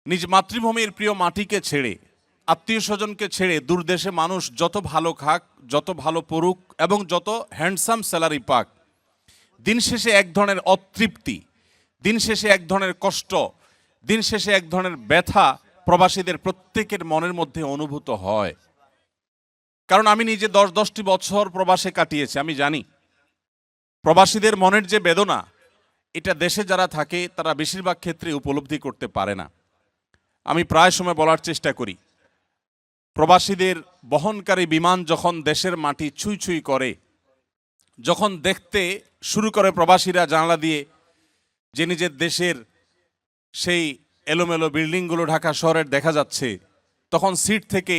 নিজ মাতৃভূমির প্রিয় মাটিকে ছেড়ে, আত্মীয় স্বজনকে ছেড়ে দূরদেশে মানুষ যত ভালো খাক, যত ভালো পড়ুক এবং যত হ্যান্ডসাম স্যালারি পাক, দিন শেষে এক ধরনের অতৃপ্তি, দিন শেষে এক ধরনের কষ্ট, দিন শেষে এক ধরনের ব্যথা প্রবাসীদের প্রত্যেকের মনের মধ্যে অনুভূত হয়। কারণ আমি নিজে 10টি বছর প্রবাসে কাটিয়েছি, আমি জানি প্রবাসীদের মনের যে বেদনা, এটা দেশে যারা থাকে তারা বেশিরভাগ ক্ষেত্রে উপলব্ধি করতে পারে না। আমি প্রায় সময় বলার চেষ্টা করি, প্রবাসীদের বহনকারী বিমান যখন দেশের মাটি ছুঁই ছুঁই করে, যখন দেখতে শুরু করে প্রবাসীরা জানালা দিয়ে যে নিজের দেশের সেই এলোমেলো বিল্ডিংগুলো ঢাকা শহরের দেখা যাচ্ছে, তখন সিট থেকে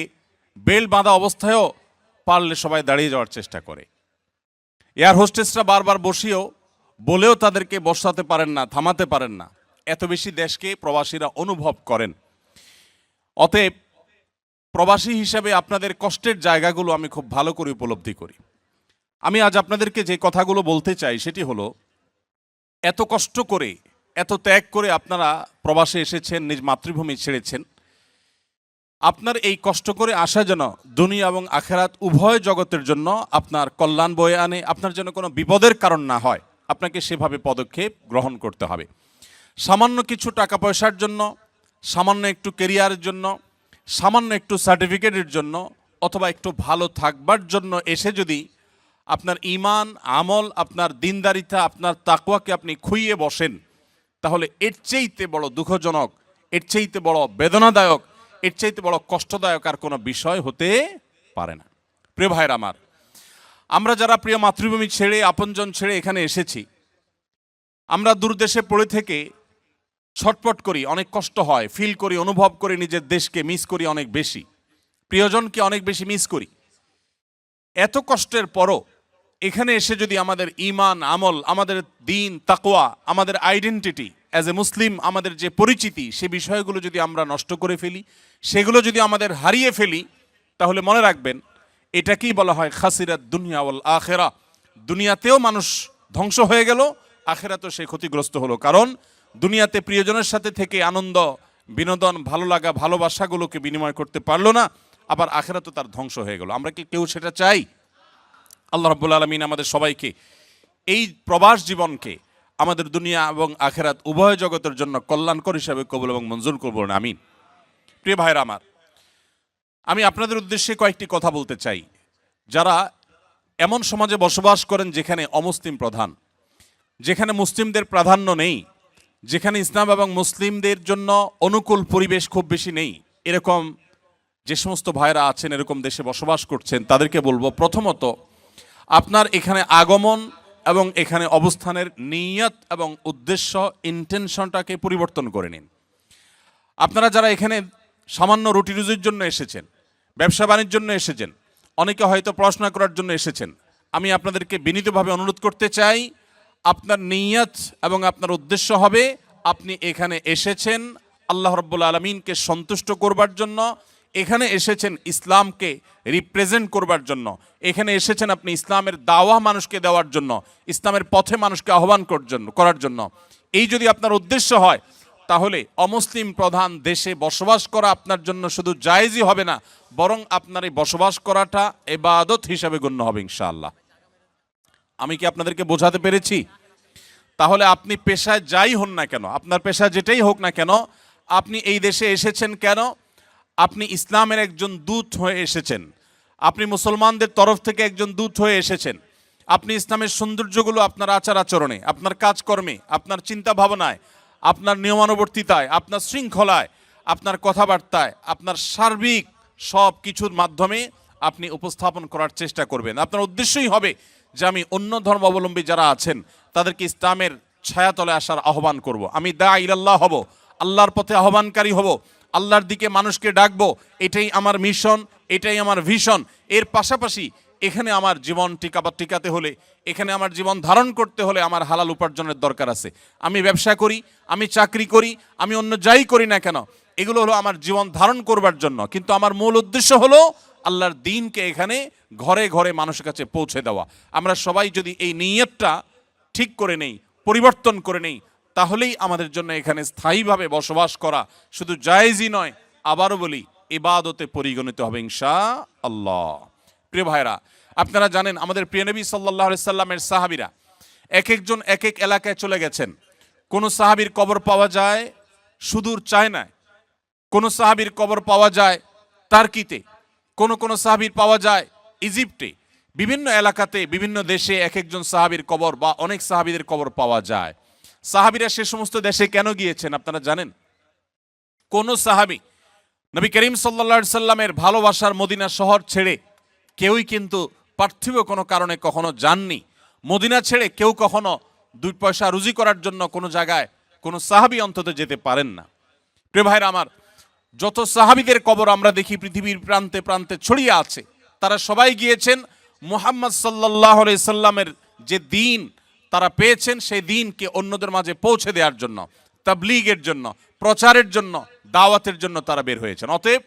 বেল্ট বাঁধা অবস্থায়ও পারলে সবাই দাঁড়িয়ে যাওয়ার চেষ্টা করে। এয়ার হোস্টেসরা বারবার বলেও তাদেরকে বসাতে পারেন না, থামাতে পারেন না। এত বেশি দেশকে প্রবাসীরা অনুভব করেন। অতএব প্রবাসী হিসাবে আপনাদের কষ্টের জায়গাগুলো আমি খুব ভালো করে উপলব্ধি করি। আমি আজ আপনাদেরকে যে কথাগুলো বলতে চাই সেটি হলো, এত কষ্ট করে, এত ত্যাগ করে আপনারা প্রবাসে এসেছেন, নিজ মাতৃভূমি ছেড়েছেন। আপনার এই কষ্ট করে আসা যেন দুনিয়া এবং আখেরাত উভয় জগতের জন্য আপনার কল্যাণ বয়ে আনে, আপনার যেন কোনো বিপদের কারণ না হয়, আপনাকে সেভাবে পদক্ষেপ গ্রহণ করতে হবে। সামান্য কিছু টাকা পয়সার জন্য, সামান্য একটু কেরিয়ারের জন্য, সামান্য একটু সার্টিফিকেটের জন্য অথবা একটু ভালো থাকবার জন্য এসে যদি আপনার ঈমান, আমল, আপনার দিনদারিতা, আপনার তাকওয়াকে আপনি খুইয়ে বসেন, তাহলে এর চাইতে বড় দুঃখজনক, এর চাইতে বড় বেদনাদায়ক, এর চাইতে বড় কষ্টদায়ক আর কোনো বিষয় হতে পারে না। প্রিয় ভাইয়ের আমার, আমরা যারা প্রিয় মাতৃভূমি ছেড়ে, আপনজন ছেড়ে এখানে এসেছি, আমরা দূরদেশে পড়ে থেকে ছটপট করি, অনেক কষ্ট হয়, ফিল করি, অনুভব করি, নিজের দেশকে মিস করি অনেক বেশি, প্রিয়জনকে অনেক বেশি মিস করি। এত কষ্টের পরও এখানে এসে যদি আমাদের ঈমান, আমল, আমাদের দিন, তাকওয়া, আমাদের আইডেন্টিটি অ্যাজ এ মুসলিম, আমাদের যে পরিচিতি, সে বিষয়গুলো যদি আমরা নষ্ট করে ফেলি, সেগুলো যদি আমাদের হারিয়ে ফেলি, তাহলে মনে রাখবেন এটাকেই বলা হয় খাসিরাত দুনিয়া ওয়াল আখিরা। দুনিয়াতেও মানুষ ধ্বংস হয়ে গেল, আখিরাতেও সে ক্ষতিগ্রস্ত হলো। কারণ দুনিয়াতে প্রিয়জনের সাথে থেকে আনন্দ, বিনোদন, ভালো লাগা, ভালোবাসাগুলোকে বিনিময় করতে পারলো না, আবার আখিরাতেও তার ধ্বংস হয়ে গেল। আমরা কি কেউ সেটা চাই? আল্লাহ রাব্বুল আলামিন আমাদের সবাইকে এই প্রবাস জীবনকে আমাদের দুনিয়া এবং আখিরাত উভয় জগতের জন্য কল্যাণকর হিসাবে কবুল এবং মঞ্জুর করবেন, আমিন। প্রিয় ভাইরা আমার, আমি আপনাদের উদ্দেশ্যে কয়েকটি কথা বলতে চাই। যারা এমন সমাজে বসবাস করেন যেখানে অমুসলিম প্রধান, যেখানে মুসলিমদের প্রাধান্য নেই, যেখানে ইসলাম এবং মুসলিমদের জন্য অনুকূল পরিবেশ খুব বেশি নেই, এরকম যে সমস্ত ভাইরা আছেন, এরকম দেশে বসবাস করছেন, তাদেরকে বলবো, প্রথমত আপনার এখানে আগমন এবং এখানে অবস্থানের নিয়ত এবং উদ্দেশ্য, ইন্টেনশনটাকে পরিবর্তন করে নিন। আপনারা যারা এখানে সামান্য রুটি রুজির জন্য এসেছেন, ব্যবসা বাণিজ্যের জন্য এসেছেন, অনেকে হয়তো পড়াশোনা করার জন্য এসেছেন, আমি আপনাদেরকে বিনীতভাবে অনুরোধ করতে চাই, আপনার নিয়ত এবং আপনার উদ্দেশ্য হবে আপনি এখানে এসেছেন আল্লাহ রাব্বুল আলামিনকে সন্তুষ্ট করবার জন্য, এখানে এসেছেন ইসলামকে রিপ্রেজেন্ট করবার জন্য, এখানে এসেছেন আপনি ইসলামের দাওয়া মানুষকে দেওয়ার জন্য, ইসলামের পথে মানুষকে আহ্বান করার জন্য। এই যদি আপনার উদ্দেশ্য হয়, তাহলে অমুসলিম প্রধান দেশে বসবাস করা আপনার জন্য শুধু জায়েজই হবে না, বরং আপনার এই বসবাস করাটা ইবাদত হিসাবে গণ্য হবে ইনশাআল্লাহ। আমি কি আপনাদেরকে বোঝাতে পেরেছি? তাহলে আপনি পেশায় যাই হন না কেন, আপনার পেশা যেটাই হোক না কেন, আপনি এই দেশে এসেছেন কেন? আপনি ইসলামের একজন দূত হয়ে এসেছেন, আপনি মুসলমানদের তরফ থেকে একজন দূত হয়ে এসেছেন। আপনি ইসলামের সৌন্দর্যগুলো আপনার আচার আচরণে, আপনার কাজকর্মে, আপনার চিন্তা ভাবনায়, আপনার নিয়মানুবর্তিতায়, আপনার শৃঙ্খলায়, আপনার কথাবার্তায়, আপনার সার্বিক সব কিছুর মাধ্যমে আপনি উপস্থাপন করার চেষ্টা করবেন। আপনার উদ্দেশ্যই হবে যে আমি অন্য ধর্মাবলম্বী যারা আছেন তাদেরকে ইসলামের ছায়াতলে আসার আহ্বান করব। আমি দা ইলাল্লাহ হব, আল্লাহর পথে আহ্বানকারী হব, আল্লাহর দিকে মানুষকে ডাকবো। এটাই আমার মিশন, এটাই আমার ভিশন। এর পাশাপাশি এখানে আমার জীবন টিকাতে হলে, এখানে আমার জীবন ধারণ করতে হলে আমার হালাল উপার্জনের দরকার আছে। আমি ব্যবসা করি, আমি চাকরি করি, আমি অন্য যাই করি না কেন, এগুলো হলো আমার জীবন ধারণ করবার জন্য, কিন্তু আমার মূল উদ্দেশ্য হলো আল্লাহর দ্বীনকে এখানে ঘরে ঘরে মানুষের কাছে পৌঁছে দেওয়া। আমরা সবাই যদি এই নিয়তটা ঠিক করে নেই, পরিবর্তন করে নেই, তাহলেই আমাদের জন্য এখানে স্থায়ীভাবে বসবাস করা শুধু জায়েজই নয়, আবারও বলি ইবাদতে পরিগণিত হবে ইনশাআল্লাহ। প্রিয় ভাইরা, আপনারা জানেন আমাদের প্রিয় নবী সাল্লাল্লাহু আলাইহি সাল্লামের সাহাবীরা এক একজন এক এক এলাকায় চলে গেছেন। কোন সাহাবীর কবর পাওয়া যায় সুদূর চায়নায়, কোন সাহাবীর কবর পাওয়া যায় টার্কিতে, কোন কোন সাহাবীর পাওয়া যায় ইজিপ্টে। বিভিন্ন এলাকাতে বিভিন্ন দেশে এক একজন সাহাবীর কবর বা অনেক সাহাবীদের কবর পাওয়া যায়। সাহাবীরা সে সমস্ত দেশে কেন গিয়েছেন আপনারা জানেন? কোন সাহাবী নবী করিম সাল্লাল্লাহু আলাইহি সাল্লামের ভালোবাসার মদিনা শহর ছেড়ে কেউই কিন্তু পার্থিব কোনো কারণে কখনো যাননি। মদিনা ছেড়ে কেউ কখনো 2 পয়সা রুজি করার জন্য কোনো জায়গায় কোনো সাহাবী অন্তত যেতে পারেন না। প্রিয় ভাইরা আমার, যত সাহাবীদের কবর আমরা দেখি পৃথিবীর প্রান্তে প্রান্তে ছড়িয়ে আছে, তারা সবাই গিয়েছেন মুহাম্মদ সাল্লাল্লাহু আলাইহি সাল্লামের যে দিন তারা পেয়েছেন সেই দিনকে অন্যদের মাঝে পৌঁছে দেওয়ার জন্য, তাবলীগের জন্য, প্রচারের জন্য, দাওয়াতের জন্য তারা বের হয়েছেন। অতএব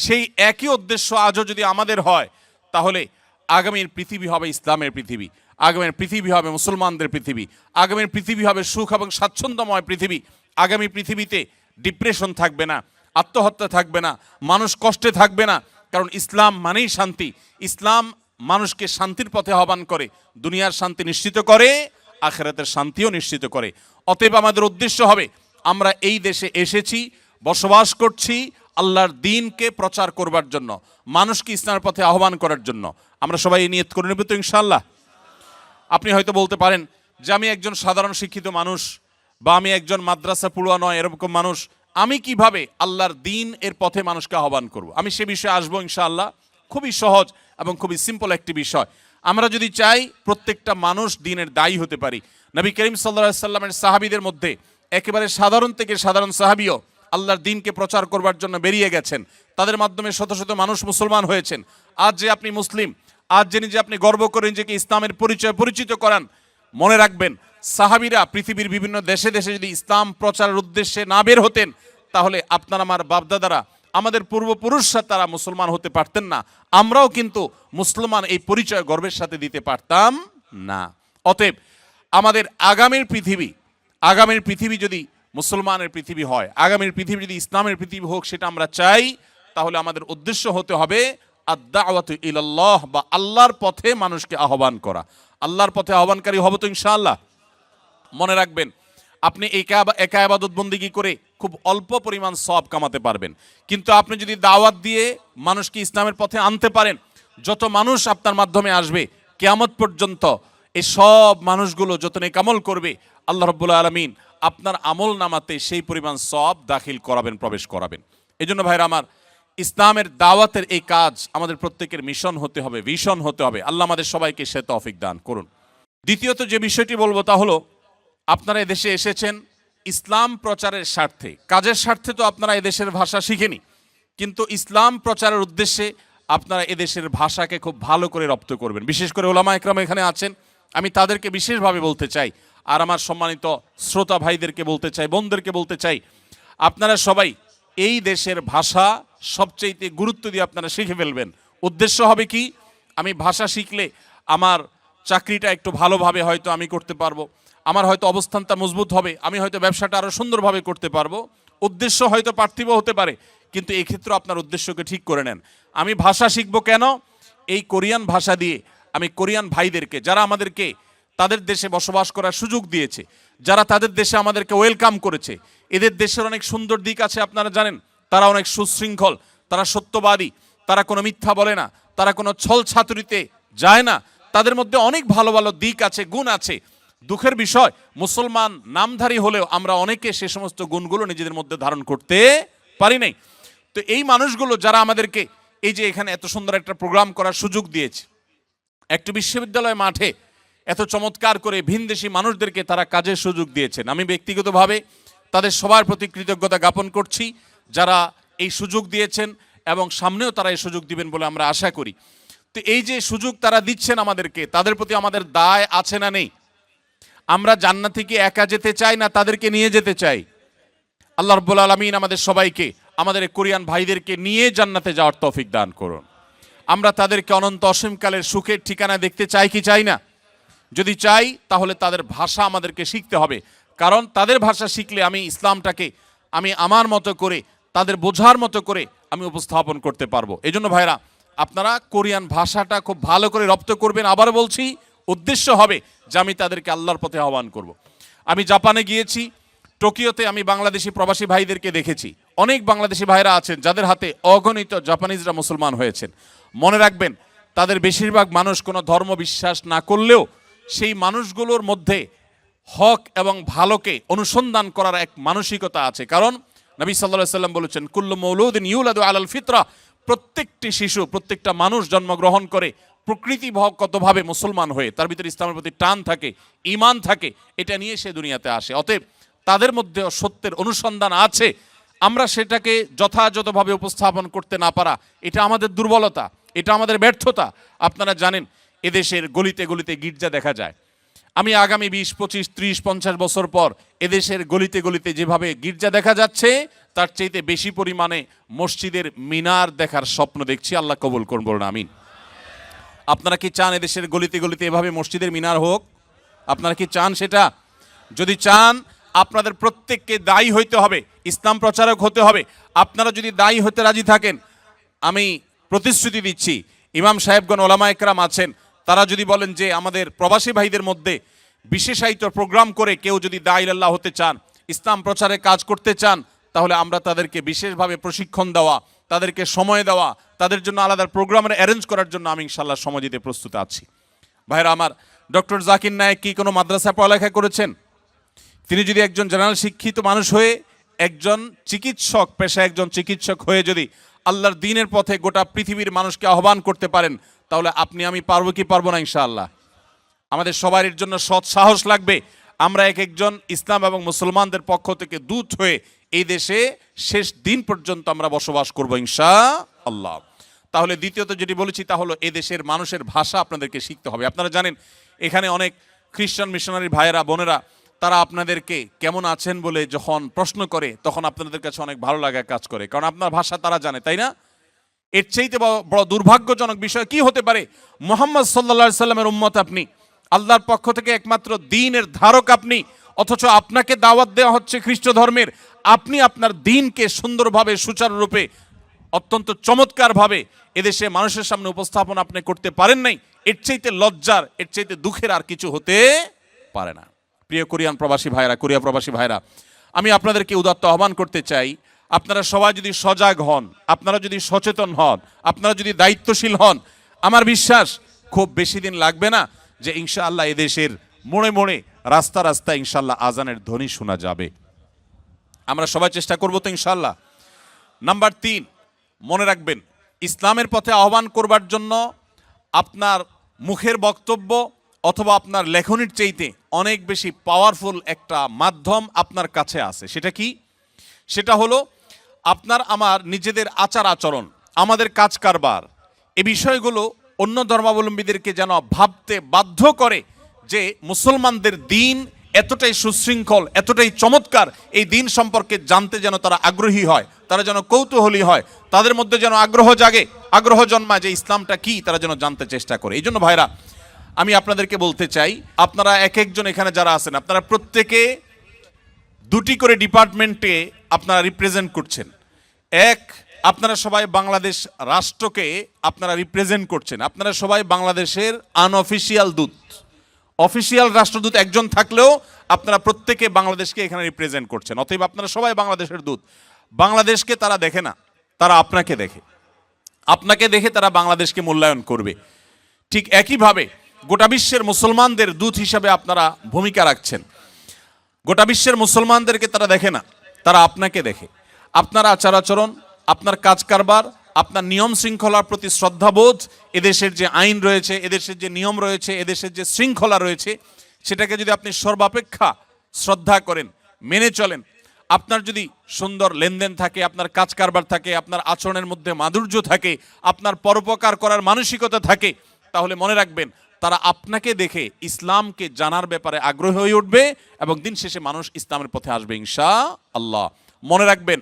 সেই একই উদ্দেশ্য আজও যদি আমাদের হয়, তাহলে আগামীর পৃথিবী হবে ইসলামের পৃথিবী, আগামীর পৃথিবী হবে মুসলমানদের পৃথিবী, আগামীর পৃথিবী হবে সুখ এবং স্বাচ্ছন্দ্যময় পৃথিবী। আগামী পৃথিবীতে ডিপ্রেশন থাকবে না, আত্মহত্যা থাকবে না, মানুষ কষ্টে থাকবে না। কারণ ইসলাম মানেই শান্তি। ইসলাম মানুষকে শান্তির পথে আহ্বান করে, দুনিয়ার শান্তি নিশ্চিত করে, আখিরাতের শান্তিও নিশ্চিত করে। অতএব আমাদের উদ্দেশ্য হবে আমরা এই দেশে এসেছি, বসবাস করছি আল্লাহর দ্বীনকে প্রচার করবার জন্য, মানুষকে ইসলামের পথে আহ্বান করার জন্য। আমরা সবাই নিয়ত করে নেব তো ইনশাআল্লাহ। আপনি হয়তো বলতে পারেন যে আমি একজন সাধারণ শিক্ষিত মানুষ বা আমি একজন মাদ্রাসা পড়ুয়া নয় এরকম মানুষ, আমি কিভাবে আল্লাহর দ্বীন এর পথে মানুষকে আহ্বান করব? আমি সে বিষয়ে আসবো ইনশাআল্লাহ। খুবই সহজ এবং খুবই সিম্পল একটি বিষয়। আমরা যদি চাই প্রত্যেকটা মানুষ দ্বীনের দায়ী হতে পারি। নবী করিম সাল্লাল্লাহু আলাইহি সাল্লামের সাহাবীদের মধ্যে একেবারে সাধারণ থেকে সাধারণ সাহাবীও আল্লাহর দ্বীনকে প্রচার করবার জন্য বেরিয়ে গেছেন। তাদের মাধ্যমে শত শত মানুষ মুসলমান হয়েছেন। আজ যে আপনি মুসলিম, আজ যে নিজে আপনি গর্ব করেন যে ইসলামের পরিচয় পরিচিত করান, মনে রাখবেন সাহাবীরা পৃথিবীর বিভিন্ন দেশে দেশে যদি ইসলাম প্রচারের উদ্দেশ্যে না বের হতেন, তাহলে আপনার আমার বাপদাদারা, আমাদের পূর্বপুরুষরা তারা মুসলমান হতে পারতেন না। আমরাও কিন্তু মুসলমান এই পরিচয় গর্বের সাথে দিতে পারতাম না। অতএব আমাদের আগামীর পৃথিবী যদি মুসলমানের পৃথিবী হয়, আগামীর পৃথিবী যদি ইসলামের পৃথিবী হোক, সেটা আমরা চাই, তাহলে আমাদের উদ্দেশ্য হতে হবে আদ-দাওয়াতু ইলাল্লাহ, বা আল্লাহর পথে মানুষকে আহ্বান করা। আল্লাহর পথে আহ্বানকারী হব তো ইনশাআল্লাহ। মনে রাখবেন, আপনি একা ইবাদত বন্দেগী করে খুব অল্প পরিমাণ সওয়াব কামাতে পারবেন, কিন্তু আপনি যদি দাওয়াত দিয়ে মানুষকে ইসলামের পথে আনতে পারেন, যত মানুষ আপনার মাধ্যমে আসবে কিয়ামত পর্যন্ত, এই সব মানুষগুলো যত নেক আমল করবে, আল্লাহ রাব্বুল আলামিন আপনার আমল নামাতে সেই পরিমাণ সওয়াব দাখিল করাবেন, প্রবেশ করাবেন। এজন্য ভাইরা আমার, ইসলামের দাওয়াতের এই কাজ আমাদের প্রত্যেকের মিশন হতে হবে, ভিশন হতে হবে। আল্লাহ আমাদের সবাইকে সে তৌফিক দান করুন। দ্বিতীয়ত যে বিষয়টি বলবো তা হলো, আপনারা এদেশে এসেছেন ইসলাম প্রচারের স্বার্থে, কাজের স্বার্থে তো আপনারা এদেশের ভাষা শিখেনি, কিন্তু ইসলাম প্রচারের উদ্দেশ্যে আপনারা এদেশের ভাষাকে খুব ভালো করে রপ্ত করবেন। বিশেষ করে ওলামা একরাম এখানে আছেন, আমি তাদেরকে বিশেষভাবে বলতে চাই, আর আমার সম্মানিত শ্রোতা ভাইদেরকে বলতে চাই, বোনদেরকে বলতে চাই, আপনারা সবাই এই দেশের ভাষা সবচেয়ে গুরুত্ব দিয়ে আপনারা শিখে ফেলবেন। উদ্দেশ্য হবে কি, আমি ভাষা শিখলে আমার চাকরিটা একটু ভালোভাবে হয়তো আমি করতে পারবো, আমার হয়তো অবস্থানটা মজবুত হবে, আমি হয়তো ব্যবসাটা আরো সুন্দরভাবে করতে পারবো। উদ্দেশ্য হয়তো পার্থিব হতে পারে, কিন্তু এই ক্ষেত্রে আপনার উদ্দেশ্যকে ঠিক করে নেন। আমি ভাষা শিখবো কেন? এই কোরিয়ান ভাষা দিয়ে আমি কোরিয়ান ভাইদেরকে, যারা আমাদেরকে তাদের দেশে বসবাস করার সুযোগ দিয়েছে, যারা তাদের দেশে আমাদেরকে ওয়েলকাম করেছে, এদের দেশের অনেক সুন্দর দিক আছে আপনারা জানেন। তারা অনেক সুশৃঙ্খল, তারা সত্যবাদী, তারা কোনো মিথ্যা বলে না, তারা কোনো ছল ছাতুরিতে যায় না, তাদের মধ্যে অনেক ভালো ভালো দিক আছে, গুণ আছে। দুঃখের বিষয়, মুসলমান নামধারী হলেও আমরা অনেকে সে সমস্ত গুণগুলো নিজেদের মধ্যে ধারণ করতে পারি নাই। তো এই মানুষগুলো যারা আমাদেরকে এই যে এখানে এত সুন্দর একটা প্রোগ্রাম করার সুযোগ দিয়েছে, একটা বিশ্ববিদ্যালয় মাঠে এত চমৎকার করে ভিনদেশি মানুষদেরকে তারা কাজের সুযোগ দিয়েছেন, আমি ব্যক্তিগতভাবে তাদের সবার প্রতি কৃতজ্ঞতা জ্ঞাপন করছি, যারা এই সুযোগ দিয়েছেন এবং সামনেও তারা এই সুযোগ দিবেন বলে আমরা আশা করি। তো এই যে সুযোগ তারা দিচ্ছেন আমাদেরকে, তাদের প্রতি আমাদের দায় আছে না নেই? আমরা জান্নাতে কি একা যেতে চাই, না তাদেরকে নিয়ে যেতে চাই? আল্লাহ রাব্বুল আলামিন আমাদের সবাইকে, আমাদের কোরিয়ান ভাইদেরকে নিয়ে জান্নাতে যাওয়ার তৌফিক দান করুন। আমরা তাদেরকে অনন্ত অসীমকালের সুখের ঠিকানা দেখতে চাই কি চাই না? যদি চাই, তাহলে তাদের ভাষা আমাদেরকে শিখতে হবে, কারণ তাদের ভাষা শিখলে আমি ইসলামটাকে আমি আমার মতো করে তাদের বোঝার মতো করে আমি উপস্থাপন করতে পারবো। এই জন্য ভাইরা, আপনারা কোরিয়ান ভাষাটা খুব ভালো করে রপ্ত করবেন। আবার বলছি, উদ্দেশ্য হবে যে আমি তাদেরকে আল্লাহর পথে আহ্বান করব। আমি জাপানে গিয়েছি, টোকিওতে আমি বাংলাদেশি প্রবাসী ভাইদেরকে দেখেছি। অনেক বাংলাদেশি ভাইরা আছেন যাদের হাতে অগণিত জাপানিজরা মুসলমান হয়েছেন। মনে রাখবেন, তাদের বেশিরভাগ মানুষ কোনো ধর্ম বিশ্বাস না করলেও সেই মানুষগুলোর মধ্যে হক এবং ভালোকে অনুসন্ধান করার এক মানসিকতা আছে। কারণ নবী সাল্লাল্লাহু আলাইহি ওয়াসাল্লাম বলেছেন, কুল্লু মাউলুদিন ইউলাদু আলাল ফিতরা, প্রত্যেকটি শিশু, প্রত্যেকটা মানুষ জন্মগ্রহণ করে প্রকৃতিগতভাবে মুসলমান হয়ে, তার ভিতরে ইসলামের প্রতি টান থাকে, ঈমান থাকে, এটা নিয়ে সে দুনিয়াতে আসে। অতএব তাদের মধ্যে সত্যের অনুসন্ধান আছে। আমরা সেটাকে যথাযথভাবে উপস্থাপন করতে না পারা, এটা আমাদের দুর্বলতা, এটা আমাদের ব্যর্থতা। আপনারা জানেন, এদেশের গলিতে গলিতে গির্জা দেখা যায়। আমি আগামী 20, 25, 30, 50 বছর পর এদেশের গলিতে গলিতে যেভাবে গির্জা দেখা যাচ্ছে, তার চাইতে বেশি পরিমাণে মসজিদের মিনার দেখার স্বপ্ন দেখছি। আল্লাহ কবুল করুন, বলুন আমিন। আপনারা কি চান এদেশের গলিতে গলিতে এভাবে মসজিদের মিনার হোক? আপনারা কি চান সেটা? যদি চান, আপনাদের প্রত্যেককে দায়ী হইতে হবে, ইসলাম প্রচারক হতে হবে। আপনারা যদি দায়ী হতে রাজি থাকেন, আমি প্রতিশ্রুতি দিচ্ছি, ইমাম সাহেবগণ, ওলামা একরাম আছেন, তারা যদি বলেন যে আমাদের প্রবাসী ভাইদের মধ্যে বিশেষায়িত প্রোগ্রাম করে কেউ যদি দায়ী আল্লাহ হতে চান, ইসলাম প্রচারে কাজ করতে চান, তাহলে আমরা তাদেরকে বিশেষভাবে প্রশিক্ষণ দেওয়া, তাদেরকে সময় দেওয়া, তাদের জন্য আলাদা প্রোগ্রামের অ্যারেঞ্জ করার জন্য আমি ইনশাল্লাহ সময় দিতে প্রস্তুত আছি। ভাইরা আমার, ডক্টর জাকির নায়েক কি কোনো মাদ্রাসায় পড়ালেখা করেছেন? তিনি যদি একজন জেনারেল শিক্ষিত মানুষ হয়ে, একজন চিকিৎসক পেশায় একজন চিকিৎসক হয়ে যদি আল্লাহর দ্বীনের পথে গোটা পৃথিবীর মানুষকে আহ্বান করতে পারেন, তাহলে আপনি আমি পারবো কি পারবো না? ইনশাআল্লাহ। আমাদের সবার এর জন্য সৎ সাহস লাগবে। আমরা এক একজন ইসলাম এবং মুসলমানদের পক্ষ থেকে দূত হয়ে এই দেশে শেষ দিন পর্যন্ত আমরা বসবাস করবো ইনশাআল্লাহ। তাহলে দ্বিতীয়ত যেটি বলেছি, তা হলো এই দেশের মানুষের ভাষা আপনাদেরকে শিখতে হবে। আপনারা জানেন, এখানে অনেক খ্রিস্টান মিশনারি ভাইয়েরা, বোনেরা, তারা আপনাদেরকে কেমন আছেন বলে যখন প্রশ্ন করে, তখন আপনাদের কাছে অনেক ভালো লাগা কাজ করে, কারণ আপনার ভাষা তারা জানে, তাই না? এর চাইতে বড় দুর্ভাগ্যজনক বিষয় কি হতে পারে? মুহাম্মদ সাল্লাল্লাহু আলাইহি সাল্লামের উম্মত আপনি, আল্লাহর পক্ষ থেকে একমাত্র দ্বীনের ধারক আপনি, অথচ আপনাকে দাওয়াত দেওয়া হচ্ছে খ্রিস্ট ধর্মের। আপনি আপনার দ্বীনকে সুন্দরভাবে, সুচারুরূপে, অত্যন্ত চমৎকারভাবে এদেশে মানুষের সামনে উপস্থাপন আপনি করতে পারেন নাই। এর চাইতে লজ্জার, এর চাইতে দুঃখের আর কিছু হতে পারে না। প্রিয় কোরিয়ান প্রবাসী ভাইরা, কোরিয়া প্রবাসী ভাইরা, আমি আপনাদেরকে উদাত্ত আহ্বান করতে চাই, আপনারা সবাই যদি সজাগ হন, আপনারা যদি সচেতন হন, আপনারা যদি দায়িত্বশীল হন, আমার বিশ্বাস খুব বেশি দিন লাগবে না যে ইনশাআল্লাহ এদেশের মোড়ে মোড়ে, রাস্তা রাস্তায় ইনশাআল্লাহ আজানের ধ্বনি শোনা যাবে। আমরা সবাই চেষ্টা করবো তো ইনশাআল্লাহ। নাম্বার 3, মনে রাখবেন, ইসলামের পথে আহ্বান করবার জন্য আপনার মুখের বক্তব্য অথবা আপনার লেখনির চাইতে অনেক বেশি পাওয়ারফুল একটা মাধ্যম আপনার কাছে আছে। সেটা কি? সেটা হলো আপনার আমার নিজেদের আচার আচরণ, আমাদের কাজ কারবার, এই বিষয়গুলো অন্য ধর্মাবলম্বীদেরকে যেন ভাবতে বাধ্য করে যে মুসলমানদের দ্বীন এতটাই সুশৃঙ্খল, এতটাই চমৎকার, এই দ্বীন সম্পর্কে জানতে যেন তারা আগ্রহী হয়, তারা যেন কৌতূহলী হয়, তাদের মধ্যে যেন আগ্রহ জাগে, আগ্রহ জন্মায় যে ইসলামটা কি, তারা যেন জানতে চেষ্টা করে। এই জন্য ভাইরা, আমি আপনাদেরকে বলতে চাই, আপনারা এক একজন এখানে যারা আছেন, আপনারা প্রত্যেকে 2টি করে ডিপার্টমেন্টে আপনারা রিপ্রেজেন্ট করছেন। এক, আপনারা সবাই বাংলাদেশ রাষ্ট্রকে আপনারা রিপ্রেজেন্ট করছেন। আপনারা সবাই বাংলাদেশের আনঅফিসিয়াল দূত। অফিসিয়াল রাষ্ট্রদূত একজন থাকলেও আপনারা প্রত্যেকে বাংলাদেশকে এখানে রিপ্রেজেন্ট করছেন। অতএব আপনারা সবাই বাংলাদেশের দূত। বাংলাদেশকে তারা দেখে না, তারা আপনাকে দেখে। আপনাকে দেখে তারা বাংলাদেশকে মূল্যায়ন করবে। ঠিক একইভাবে গোটা বিশ্বের মুসলমানদের দূত হিসাবে আপনারা ভূমিকা রাখছেন। গোটা বিশ্বের মুসলমানদেরকে তারা দেখে না, তারা আপনাকে দেখে। আপনার আচার আচরণ, আপনার কাজ কারবার, আপনার নিয়ম শৃঙ্খলার প্রতি শ্রদ্ধাবোধ, এদেশের যে আইন রয়েছে, এদেশের যে নিয়ম রয়েছে, এদেশের যে শৃঙ্খলা রয়েছে, সেটাকে যদি আপনি সর্বাপেক্ষা শ্রদ্ধা করেন, মেনে চলেন, আপনার যদি সুন্দর লেনদেন থাকে, আপনার কাজ কারবার থাকে, আপনার আচরণের মধ্যে মাধুর্য থাকে, আপনার পরোপকার করার মানসিকতা থাকে, তাহলে মনে রাখবেন, তারা আপনাকে দেখে ইসলামকে জানার ব্যাপারে আগ্রহী হয়ে উঠবে এবং দিন শেষে মানুষ ইসলামের পথে আসবে ইনশাআল্লাহ। মনে রাখবেন,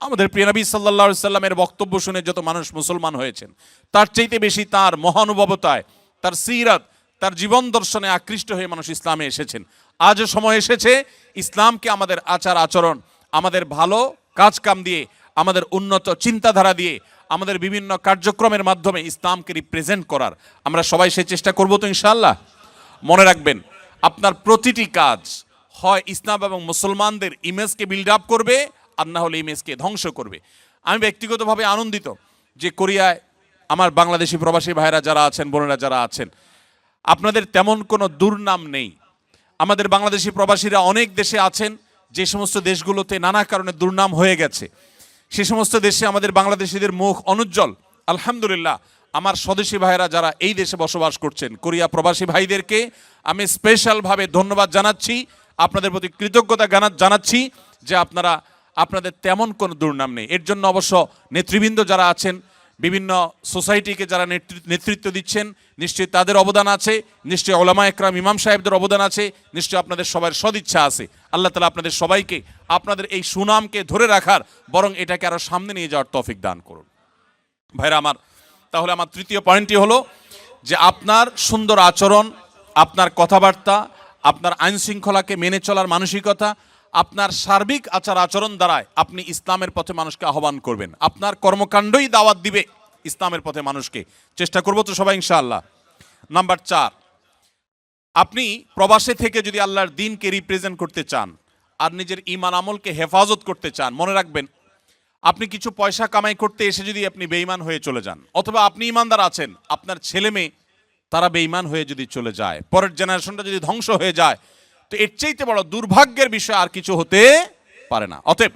আমাদের প্রিয় নবী সাল্লাল্লাহু আলাইহি সাল্লামের বক্তব্য শুনে যত মানুষ মুসলমান হয়েছেন, তার চাইতে বেশি তার মহানুভবতায়, তার সিরাত, তার জীবন দর্শনে আকৃষ্ট হয়ে মানুষ ইসলামে এসেছেন। আজও সময় এসেছে ইসলামকে আমাদের আচার আচরণ, আমাদের ভালো কাজ কাম দিয়ে, আমাদের উন্নত চিন্তাধারা দিয়ে, আমাদের বিভিন্ন কার্যক্রমের মাধ্যমে ইসলামকে রিপ্রেজেন্ট করার আমরা সবাই সেই চেষ্টা করব তো ইনশাআল্লাহ। মনে রাখবেন, আপনার প্রতিটি কাজ হয় ইসলাম এবং মুসলমানদের ইমেজকে বিল্ড আপ করবে, আর না হলে ইমেজকে ধ্বংস করবে। আমি ব্যক্তিগতভাবে আনন্দিত যে কোরিয়ায় আমার বাংলাদেশি প্রবাসী ভাইরা যারা আছেন, বোনেরা যারা আছেন, আপনাদের তেমন কোনো দুর্নাম নেই। আমাদের বাংলাদেশি প্রবাসীরা অনেক দেশে আছেন, যে সমস্ত দেশগুলোতে নানা কারণে দুর্নাম হয়ে গেছে, সে সমস্ত দেশে আমাদের বাংলাদেশিদের মুখ অনুজ্জ্বল। আলহামদুলিল্লাহ, আমার স্বদেশী ভাইরা যারা এই দেশে বসবাস করছেন, কোরিয়া প্রবাসী ভাইদেরকে আমি স্পেশালভাবে ধন্যবাদ জানাচ্ছি, আপনাদের প্রতি কৃতজ্ঞতা জানাচ্ছি যে আপনাদের তেমন কোনো দুর্নাম নেই। এর জন্য অবশ্য নেতৃবৃন্দ যারা আছেন, বিভিন্ন সোসাইটিকে যারা নেতৃত্ব দিচ্ছেন, নিশ্চয়ই তাদের অবদান আছে, নিশ্চয়ই ওলামা একরাম ইমাম সাহেবদের অবদান আছে, নিশ্চয়ই আপনাদের সবার সদিচ্ছা আছে। আল্লাহ তাআলা আপনাদের সবাইকে আপনাদের এই সুনামকে ধরে রাখার, বরং এটাকে আরো সামনে নিয়ে যাওয়ার তৌফিক দান করুন। ভাইরা আমার, তাহলে আমার তৃতীয় পয়েন্টটি হলো যে আপনার সুন্দর আচরণ, আপনার কথাবার্তা, আপনার আইন শৃঙ্খলাকে মেনে চলার মানসিকতা, আপনার সার্বিক আচার আচরণ দ্বারায় আপনি ইসলামের পথে মানুষকে আহ্বান করবেন। আপনার কর্মকাণ্ডই দাওয়াত দিবে ইসলামের পথে মানুষকে। চেষ্টা করবো তো সবাই ইনশাআল্লাহ। নাম্বার 4, আপনি প্রবাসে থেকে যদি আল্লাহর দ্বীনকে রিপ্রেজেন্ট করতে চান আর নিজের ঈমান আমলকে হেফাজত করতে চান, মনে রাখবেন, আপনি কিছু পয়সা কামাই করতে এসে যদি আপনি বেঈমান হয়ে চলে যান, অথবা আপনি ঈমানদার আছেন, আপনার ছেলে মেয়ে তারা বেঈমান হয়ে যদি চলে যায়, পরের জেনারেশনটা যদি ধ্বংস হয়ে যায়, তো এর চাইতে বড় দুর্ভাগ্যের বিষয় আর কিছু হতে পারে না। অতএব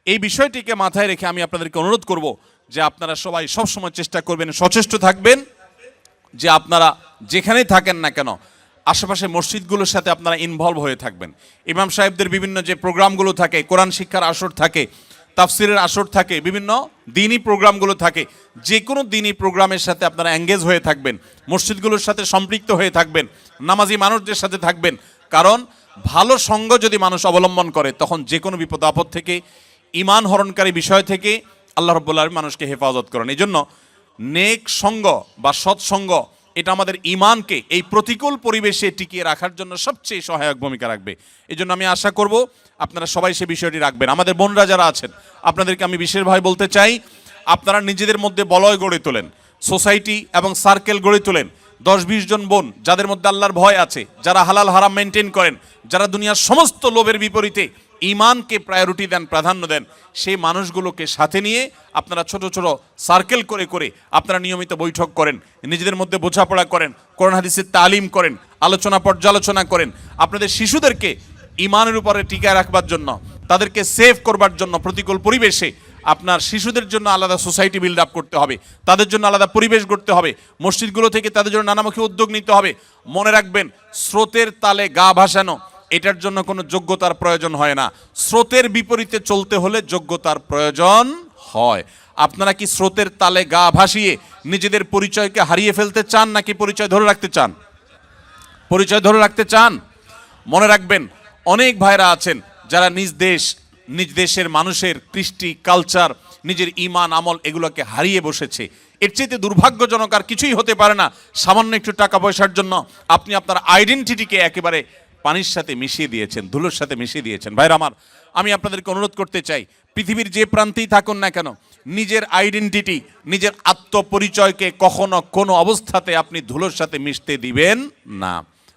এই বিষয়টিকে মাথায় রেখে আমি আপনাদেরকে অনুরোধ করব যে আপনারা সবাই সবসময় চেষ্টা করবেন, সচেষ্ট থাকবেন যে আপনারা যেখানেই থাকেন না কেন আশেপাশে মসজিদগুলোর সাথে আপনারা ইনভলভ হয়ে থাকবেন। ইমাম সাহেবদের বিভিন্ন যে প্রোগ্রামগুলো থাকে, কোরআন শিক্ষার আসর থাকে, তাফসিরের আসর থাকে, বিভিন্ন দ্বীনি প্রোগ্রামগুলো থাকে, যে কোনো দ্বীনি প্রোগ্রামের সাথে আপনারা এঙ্গেজ হয়ে থাকবেন, মসজিদগুলোর সাথে সম্পৃক্ত হয়ে থাকবেন, নামাজি মানুষদের সাথে থাকবেন। কারণ ভালো সঙ্গ যদি মানুষ অবলম্বন করে, তখন যে কোনো বিপদ আপদ থেকে, ঈমান হরণকারী বিষয় থেকে আল্লাহ রাব্বুল আলামিন মানুষকে হেফাজত করেন। এই জন্য নেক সঙ্গ বা সৎসঙ্গ এটা আমাদের ঈমানকে এই প্রতিকূল পরিবেশে টিকিয়ে রাখার জন্য সবচেয়ে সহায়ক ভূমিকা রাখবে। এই জন্য আমি আশা করব আপনারা সবাই সে বিষয়টি রাখবেন। আমাদের বোনরা যারা আছেন, আপনাদেরকে আমি বিশেষভাবে বলতে চাই, আপনারা নিজেদের মধ্যে বলয় গড়ে তোলেন, সোসাইটি এবং সার্কেল গড়ে তোলেন। 10-20 জন বোন যাদের মধ্যে আল্লাহর ভয় আছে, যারা হালাল হারাম মেনটেন করেন, যারা দুনিয়ার সমস্ত লোভের বিপরীতে ঈমানকে প্রায়োরিটি দেন, প্রাধান্য দেন, সেই মানুষগুলোকে সাথে নিয়ে আপনারা ছোট ছোট সার্কেল করে করে আপনারা নিয়মিত বৈঠক করেন, নিজেদের মধ্যে বোঝাপড়া করেন, কোরআন হাদিসের তালিম করেন, আলোচনা পর্যালোচনা করেন। আপনাদের শিশুদেরকে ঈমানের উপরে টিকায় রাখবার জন্য, তাদেরকে সেভ করবার জন্য প্রতিকূল পরিবেশে আপনার শিশুদের জন্য আলাদা সোসাইটি বিল্ড আপ করতে হবে, তাদের জন্য আলাদা পরিবেশ গড়তে হবে, মসজিদগুলো থেকে তাদের জন্য নানামুখী উদ্যোগ নিতে হবে। মনে রাখবেন, স্রোতের তালে গা ভাসানো এটার জন্য কোনো যোগ্যতার প্রয়োজন হয় না, স্রোতের বিপরীতে চলতে হলে যোগ্যতার প্রয়োজন হয়। আপনারা কি স্রোতের তালে গা ভাসিয়ে নিজেদের পরিচয়কে হারিয়ে ফেলতে চান, নাকি পরিচয় ধরে রাখতে চান? পরিচয় ধরে রাখতে চান। মনে রাখবেন, অনেক ভাইরা আছেন যারা নিজ দেশের মানুষের কৃষ্টি, কালচার, নিজের ঈমান আমল এগুলোকে হারিয়ে বসেছে। এর চাইতে দুর্ভাগ্যজনক আর কিছুই হতে পারে না। সামান্য একটু টাকা পয়সার জন্য আপনি আপনার আইডেন্টিটিকে একেবারে পানির সাথে মিশিয়ে দিয়েছেন, ধুলোর সাথে মিশিয়ে দিয়েছেন। ভাইরা আমার, আমি আপনাদেরকে অনুরোধ করতে চাই, পৃথিবীর যে প্রান্তেই থাকুন না কেন, নিজের আইডেন্টিটি, নিজের আত্মপরিচয়কে কখনো কোনো অবস্থাতে আপনি ধুলোর সাথে মিশতে দিবেন না।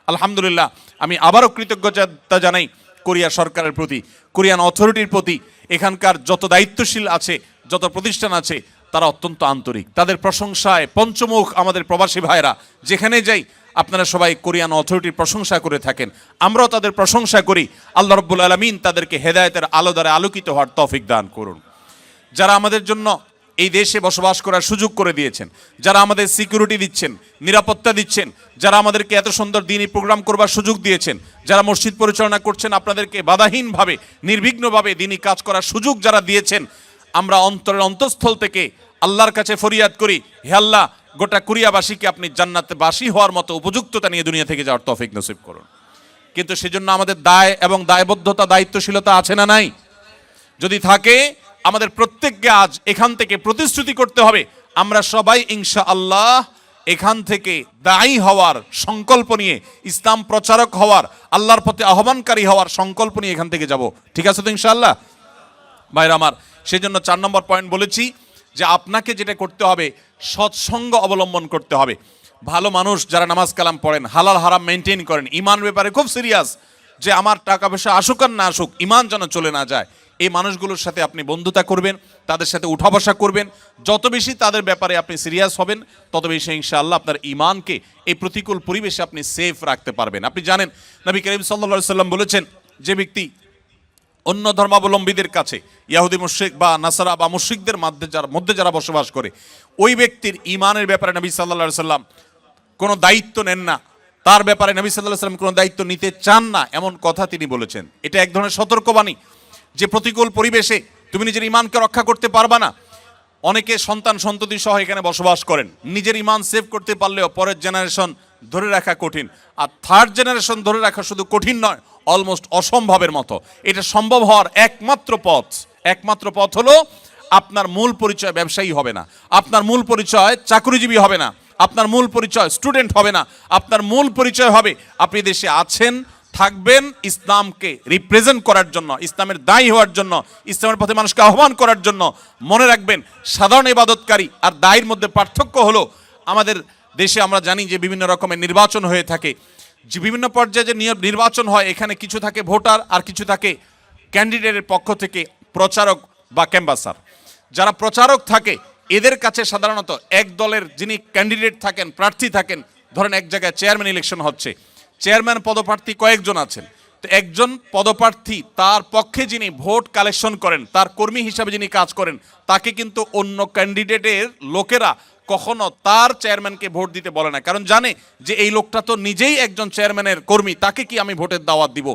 আলহামদুলিল্লাহ, আমি আবারও কৃতজ্ঞতা জানাই কোরিয়া সরকারের প্রতি, কোরিয়ান অথরিটির প্রতি। এখানকার যত দায়িত্বশীল আছে, যত প্রতিষ্ঠান আছে, তারা অত্যন্ত আন্তরিক। তাদের প্রশংসায় পঞ্চমুখ আমাদের প্রবাসী ভাইরা। যেখানে যাই আপনারা সবাই কোরিয়ান অথরিটির প্রশংসা করে থাকেন, আমরাও তাদের প্রশংসা করি। আল্লাহ রাব্বুল আলামিন তাদেরকে হেদায়েতের আলো দ্বারা আলোকিত হওয়ার তৌফিক দান করুন। যারা আমাদের জন্য এই দেশে বসবাস করার সুযোগ করে দিয়েছেন, যারা আমাদের সিকিউরিটি দিচ্ছেন, নিরাপত্তা দিচ্ছেন, যারা আমাদেরকে এত সুন্দর দ্বীনি প্রোগ্রাম করবার সুযোগ দিয়েছেন, যারা মসজিদ পরিচালনা করছেন, আপনাদেরকে বাধাহীনভাবে, নির্বিঘ্নভাবে দ্বীনি কাজ করার সুযোগ যারা দিয়েছেন, আমরা অন্তরের অন্তঃস্থল থেকে আল্লাহর কাছে ফরিয়াদ করি, হে আল্লাহ, গোটা কোরিয়াবাসীকে আপনি জান্নাতবাসী হওয়ার মতো উপযুক্ততা নিয়ে দুনিয়া থেকে যাওয়ার তৌফিক নসিব করুন। কিন্তু সেজন্য আমাদের দায় এবং দায়বদ্ধতা, দায়িত্বশীলতা আছে না নাই? যদি থাকে, আমাদের প্রত্যেককে আজ এখান থেকে প্রতিশ্রুতি করতে হবে, আমরা সবাই ইনশাআল্লাহ এখান থেকে দায়ী হওয়ার সংকল্প নিয়ে, ইসলাম প্রচারক হওয়ার, আল্লাহর পথে আহ্বানকারী হওয়ার সংকল্প নিয়ে এখান থেকে যাব। ঠিক আছে তো ইনশাআল্লাহ ভাইরা আমার? সেজন্য 4 নম্বর পয়েন্ট বলেছি যে আপনাকে যেটা করতে হবে, সৎসঙ্গ অবলম্বন করতে হবে। ভালো মানুষ যারা নামাজ কালাম পড়েন, হালাল হারাম মেনটেন করেন, ইমান ব্যাপারে খুব সিরিয়াস, যে আমার টাকা পয়সা আসুক আর না আসুক ইমান যেন চলে না যায়, এই মানুষগুলোর সাথে আপনি বন্ধুতা করবেন, তাদের সাথে উঠা বসা করবেন। যত বেশি তাদের ব্যাপারে আপনি সিরিয়াস হবেন, তত বেশি ইনশাআল্লাহ আপনার ইমানকে এই প্রতিকূল পরিবেশে আপনি সেফ রাখতে পারবেন। আপনি জানেন নবী করিম সাল্লাল্লাহু আলাইহি সাল্লাম বলেছেন, যে ব্যক্তি অন্য ধর্মাবলম্বীদের কাছে, ইহুদি মুশরিক বা নাসারা বা মুশরিকদের মধ্যে যারা বসবাস করে, ওই ব্যক্তির ইমানের ব্যাপারে নবী সাল্লাল্লাহু আলাইহি সাল্লাম কোনো দায়িত্ব নেন না, তার ব্যাপারে নবী সাল্লাল্লাহু আলাইহি সাল্লাম কোনো দায়িত্ব নিতে চান না, এমন কথা তিনি বলেছেন। এটা এক ধরনের সতর্কবাণী যে প্রতিকূল পরিবেশে তুমি নিজের ইমানকে রক্ষা করতে পারবা না। অনেকে সন্তান সন্ততি সহ এখানে বসবাস করেন, নিজের ইমান সেভ করতে পারলেও পরের জেনারেশন ধরে রাখা কঠিন, আর থার্ড জেনারেশন ধরে রাখা শুধু কঠিন নয়, অলমোস্ট অসম্ভবের মতো। এটা সম্ভব হওয়ার একমাত্র পথ হলো আপনার মূল পরিচয় ব্যবসায়ী হবে না, আপনার মূল পরিচয় চাকরিজীবী হবে না, আপনার মূল পরিচয় স্টুডেন্ট হবে না, আপনার মূল পরিচয় হবে আপনি দেশে আছেন, থাকবেন ইসলামকে রিপ্রেজেন্ট করার জন্য, ইসলামের দায়ী হওয়ার জন্য, ইসলামের পথে মানুষকে আহ্বান করার জন্য। মনে রাখবেন, সাধারণ ইবাদতকারী আর দায়ীর মধ্যে পার্থক্য হলো, আমাদের দেশে আমরা জানি যে বিভিন্ন রকমের নির্বাচন হয়ে থাকে, যে বিভিন্ন পর্যায়ে যে নির্বাচন হয়, এখানে কিছু থাকে ভোটার আর কিছু থাকে ক্যান্ডিডেটের পক্ষ থেকে প্রচারক বা ক্যাম্বাসার। যারা প্রচারক থাকে এদের কাছে সাধারণত এক দলের যিনি ক্যান্ডিডেট থাকেন, প্রার্থী থাকেন, ধরেন এক জায়গায় চেয়ারম্যান ইলেকশন হচ্ছে, চেয়ারম্যান পদপ্রার্থী কয়েকজন আছেন, তো একজন পদপ্রার্থী তার পক্ষে যিনি ভোট কালেকশন করেন, তার কর্মী হিসাবে যিনি কাজ করেন, তাকে কিন্তু অন্য ক্যান্ডিডেটের লোকেরা কখনো তার চেয়ারম্যানকে ভোট দিতে বলে না, কারণ জানে যে এই লোকটা তো নিজেই একজন চেয়ারম্যানের কর্মী, তাকে কি আমি ভোটের দাওয়াত দিব।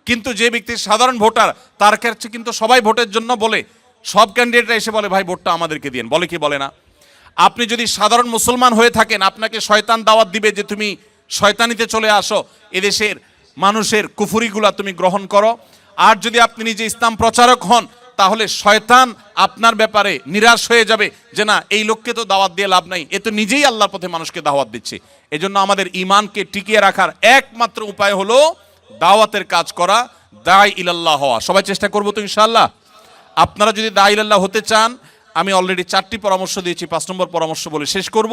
কিন্তু যে ব্যক্তি সাধারণ ভোটার, তার কাছে কিন্তু সবাই ভোটের জন্য বলে, সব ক্যান্ডিডেটরা এসে বলে ভাই ভোটটা আমাদেরকে দিন, বলে কি বলে না? আপনি যদি সাধারণ মুসলমান হয়ে থাকেন, আপনাকে শয়তান দাওয়াত দিবে যে তুমি শয়তানিতে চলে আসো, এদেশের মানুষের কুফুরিগুলা তুমি গ্রহণ করো। আর যদি আপনি নিজে ইসলাম প্রচারক হন, তাহলে শয়তান আপনার ব্যাপারে নিরাশ হয়ে যাবে যে না, এই লোককে তো দাওয়াত দিয়ে লাভ নাই, এ তো নিজেই আল্লাহর পথে মানুষকে দাওয়াত দিচ্ছে। এজন্য আমাদের ইমানকে টিকিয়ে রাখার একমাত্র উপায় হলো দাওয়াতের কাজ করা, দাঈ ইলাল্লাহ হওয়া। সবাই চেষ্টা করবো তো ইনশাআল্লাহ? আপনারা যদি দাঈ ইলাল্লাহ হতে চান, আমি অলরেডি 4টি পরামর্শ দিয়েছি, 5 নম্বর পরামর্শ বলে শেষ করব।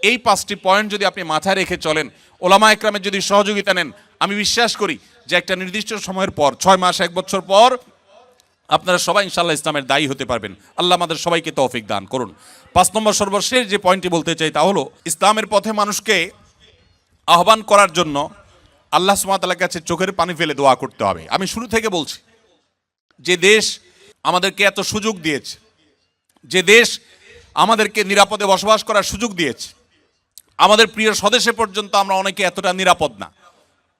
এই 5টি পয়েন্ট যদি আপনি মাথায় রেখে চলেন, ওলামা একরামের যদি সহযোগিতা নেন, আমি বিশ্বাস করি যে একটা নির্দিষ্ট সময়ের পর, 6 মাস 1 বছর পর আপনারা সবাই ইনশাআল্লাহ ইসলামের দায়ী হতে পারবেন। আল্লাহ আমাদের সবাইকে তৌফিক দান করুন। 5 নম্বর সর্বশেষ যে পয়েন্টটি বলতে চাই তা হলো, ইসলামের পথে মানুষকে আহ্বান করার জন্য আল্লাহ সুবহানাহু ওয়া তাআলার কাছে চোখের পানি ফেলে দোয়া করতে হবে। আমি শুরু থেকে বলছি, যে দেশ আমাদেরকে এত সুযোগ দিয়েছে, যে দেশ আমাদেরকে নিরাপদে বসবাস করার সুযোগ দিয়েছে, আমাদের প্রিয় স্বদেশে পর্যন্ত আমরা অনেকে এতটা নিরাপদ না।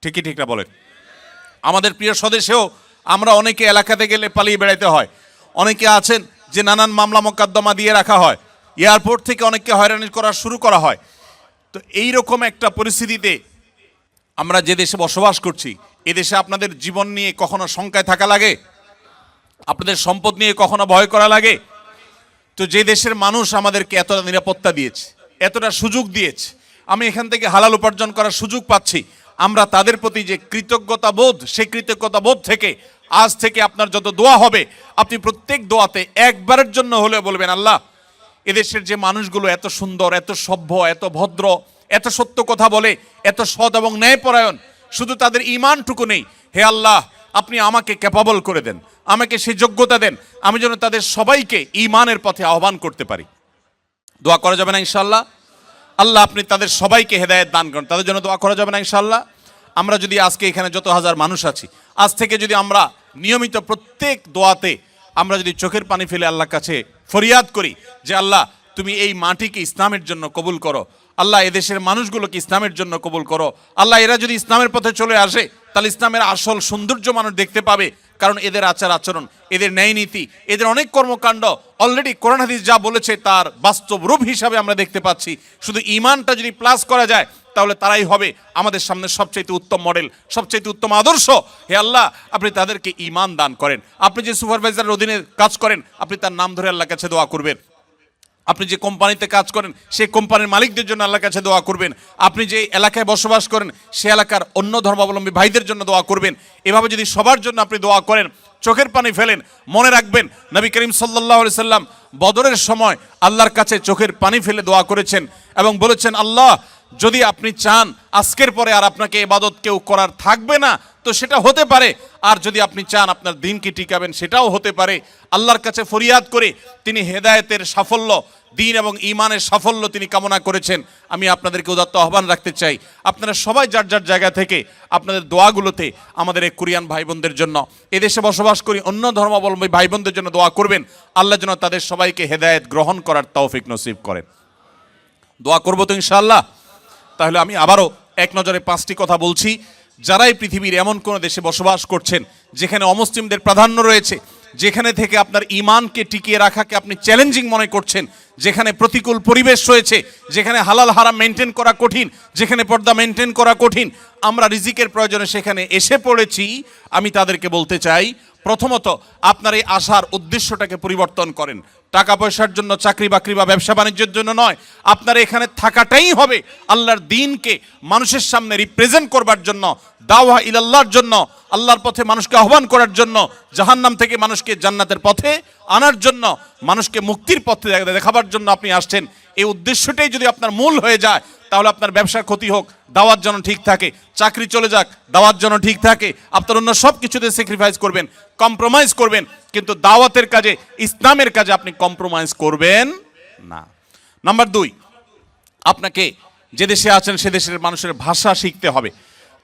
ঠিকই ঠিক না বলেন? আমাদের প্রিয় স্বদেশেও আমরা অনেকে এলাকাতে গেলে পালিয়ে বেড়াইতে হয়, অনেকে আছেন যে নানান মামলা মোকদ্দমা দিয়ে রাখা হয়, এয়ারপোর্ট থেকে অনেককে হয়রানি করা শুরু করা হয়। তো এই রকম একটা পরিস্থিতিতে আমরা যে দেশে বসবাস করছি, এদেশে আপনাদের জীবন নিয়ে কখনো শঙ্কায় থাকা লাগে? আপনাদের সম্পদ নিয়ে কখনো ভয় করা লাগে? তো যে দেশের মানুষ আমাদেরকে এতটা নিরাপত্তা দিয়েছে, এতটা সুযোগ দিয়েছে, আমি এখান থেকে হালাল উপার্জন করার সুযোগ পাচ্ছি, আমরা তাদের প্রতি যে কৃতজ্ঞতা বোধ, সেই কৃতজ্ঞতা বোধ থেকে আজ থেকে আপনার যত দোয়া হবে, আপনি প্রত্যেক দোয়াতে একবারের জন্য হলেও বলবেন, আল্লাহ এদেশের যে মানুষগুলো এত সুন্দর, এত সভ্য, এত ভদ্র, এত সত্য কথা বলে, এত সৎ এবং ন্যায়পরায়ণ, শুধু তাদের ঈমানটুকু নেই, হে আল্লাহ আপনি আমাকে ক্যাপাবল করে দেন, আমাকে সেই যোগ্যতা দেন, আমি যেন তাদের সবাইকে ঈমানের পথে আহ্বান করতে পারি। দোয়া করা যাবে না ইনশাআল্লাহ? আল্লাহ আপনি তাদের সবাইকে হেদায়েত দান করেন, তাদের জন্য দোয়া করা যাবে না ইনশাআল্লাহ? আমরা যদি আজকে এখানে যত হাজার মানুষ আছি, আজ থেকে যদি আমরা নিয়মিত প্রত্যেক দোয়াতে আমরা যদি চোখের পানি ফেলে আল্লাহর কাছে ফরিয়াদ করি যে আল্লাহ তুমি এই মাটিকে ইসলামের জন্য কবুল করো, আল্লাহ এদেশের মানুষগুলোকে ইসলামের জন্য কবুল করো, আল্লাহ এরা যদি ইসলামের পথে চলে আসে তাহলে ইসলামের আসল সৌন্দর্য মানুষ দেখতে পাবে, কারণ এদের আচার আচরণ, এদের ন্যায় নীতি, এদের অনেক কর্মকাণ্ড অলরেডি কোরআন হাদিস যা বলেছে তার বাস্তব রূপ হিসাবে আমরা দেখতে পাচ্ছি। শুধু ঈমানটা যদি প্লাস করা যায় তাহলে তারাই হবে আমাদের সামনে সবচাইতে উত্তম মডেল, সবচাইতে উত্তম আদর্শ। হে আল্লাহ আপনি তাদেরকে ঈমান দান করেন। আপনি যে সুপারভাইজারের অধীনে কাজ করেন, আপনি তার নাম ধরে আল্লাহর কাছে দোয়া করবেন, আপনি যে কোম্পানিতে কাজ করেন সেই কোম্পানির মালিকদের জন্য আল্লাহর কাছে দোয়া করবেন। আপনি যে এলাকায় বসবাস করেন সে এলাকার অন্য ধর্মাবলম্বী ভাইদের জন্য দোয়া করবেন। এভাবে যদি সবার জন্য আপনি দোয়া করেন, চোখের পানি ফেলেন, মনে রাখবেন নবী করিম সাল্লাল্লাহু আলাইহি সাল্লাম বদরের সময় আল্লাহর কাছে চোখের পানি ফেলে দোয়া করেছেন এবং বলেছেন, আল্লাহ যদি আপনি চান আজকের পরে আর আপনাকে ইবাদত কেউ করার থাকবে না তো সেটা হতে পারে, আর যদি আপনি চান আপনার দিনকে টিকাবেন সেটাও হতে পারে। আল্লাহর কাছে ফরিয়াদ করে তিনি হেদায়েতের সাফল্য, দিন এবং ঈমানের সাফল্য তিনি কামনা করেছেন। আমি আপনাদেরকে উদাত্ত আহ্বান রাখতে চাই, আপনারা সবাই যার যার জায়গা থেকে আপনাদের দোয়াগুলোতে আমাদের এই কোরিয়ান ভাই বোনদের জন্য, এদেশে বসবাস করি অন্য ধর্মাবলম্বী ভাই বোনদের জন্য দোয়া করবেন। আল্লাহ যেন তাদের সবাইকে হেদায়েত গ্রহণ করার তৌফিক নসিব করেন। দোয়া করবো তো ইনশাআল্লাহ। তাহলে আমি আবারও এক নজরে 5টি কথা বলছি। যারাই পৃথিবীর এমন কোনো দেশে বসবাস করছেন যেখানে অমুসলিমদের প্রাধান্য রয়েছে, যেখানে থেকে আপনার ঈমানকে টিকিয়ে রাখাকে আপনি চ্যালেঞ্জিং মনে করছেন, যেখানে প্রতিকূল পরিবেশ রয়েছে, যেখানে হালাল হারাম মেনটেন করা কঠিন, যেখানে পর্দা মেনটেন করা কঠিন, আমরা রিজিকের প্রয়োজনে সেখানে এসে পড়েছি, আমি তাদেরকে বলতে চাই, প্রথমত আপনার এই আসার উদ্দেশ্যটাকে পরিবর্তন করেন। টাকা পয়সার জন্য, চাকরি বাকরি বা ব্যবসা বাণিজ্যের জন্য নয়, আপনার এখানে থাকাটাই হবে আল্লাহর দ্বীনকে মানুষের সামনে রিপ্রেজেন্ট করবার জন্য, দাওয়া ইলাল্লাহর জন্য, আল্লাহর পথে মানুষকে আহ্বান করার জন্য, জাহান্নাম থেকে মানুষকে জান্নাতের পথে আনার জন্য, মানুষকে মুক্তির পথে দেখাবার জন্য আপনি আসছেন। এই উদ্দেশ্যটাই যদি আপনার মূল হয়ে যায় তাহলে আপনার ব্যবসার ক্ষতি হোক, দাওয়াত যেন ঠিক থাকে, চাকরি চলে যাক, দাওয়াত যেন ঠিক থাকে, আপনার অন্য সব কিছুতে স্যাক্রিফাইস করবেন, কম্প্রোমাইজ করবেন, কিন্তু দাওয়াতের কাজে, ইসলামের কাজে আপনি কম্প্রোমাইজ করবেন না। নাম্বার 2, আপনাকে যে দেশে আছেন সে দেশের মানুষের ভাষা শিখতে হবে।